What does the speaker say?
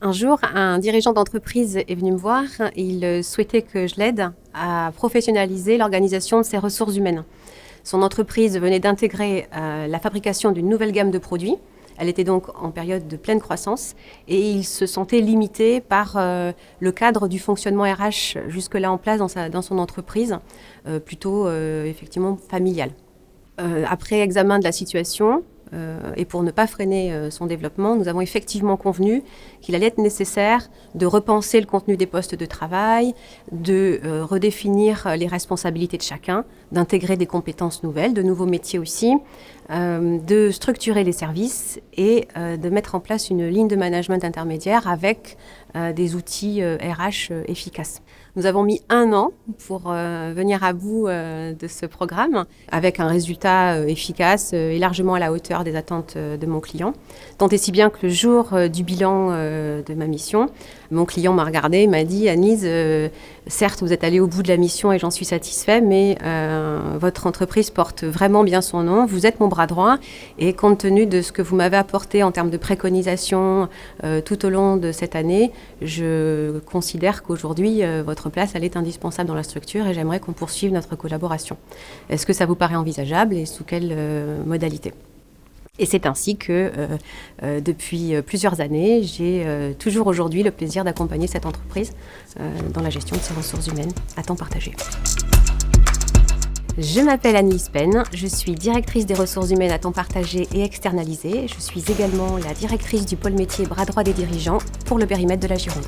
Un jour, un dirigeant d'entreprise est venu me voir. Il souhaitait que je l'aide à professionnaliser l'organisation de ses ressources humaines. Son entreprise venait d'intégrer la fabrication d'une nouvelle gamme de produits. Elle était donc en période de pleine croissance et il se sentait limité par le cadre du fonctionnement RH jusque-là en place dans son entreprise, plutôt effectivement familial. Après examen de la situation, et pour ne pas freiner son développement, nous avons effectivement convenu qu'il allait être nécessaire de repenser le contenu des postes de travail, de redéfinir les responsabilités de chacun, d'intégrer des compétences nouvelles, de nouveaux métiers aussi, de structurer les services et de mettre en place une ligne de management intermédiaire avec des outils RH efficaces. Nous avons mis 1 an pour venir à bout de ce programme avec un résultat efficace et largement à la hauteur des attentes de mon client. Tant et si bien que le jour du bilan de ma mission, mon client m'a regardé et m'a dit « Anne-Lise, certes vous êtes allée au bout de la mission et j'en suis satisfait, mais votre entreprise porte vraiment bien son nom, vous êtes mon bras droit et compte tenu de ce que vous m'avez apporté en termes de préconisation tout au long de cette année, je considère qu'aujourd'hui votre place elle est indispensable dans la structure et j'aimerais qu'on poursuive notre collaboration. Est-ce que ça vous paraît envisageable et sous quelle modalité ?» Et c'est ainsi que, depuis plusieurs années, j'ai toujours aujourd'hui le plaisir d'accompagner cette entreprise dans la gestion de ses ressources humaines à temps partagé. Je m'appelle Anne-Lise Pen, je suis directrice des ressources humaines à temps partagé et externalisée. Je suis également la directrice du pôle métier bras droit des dirigeants pour le périmètre de la Gironde.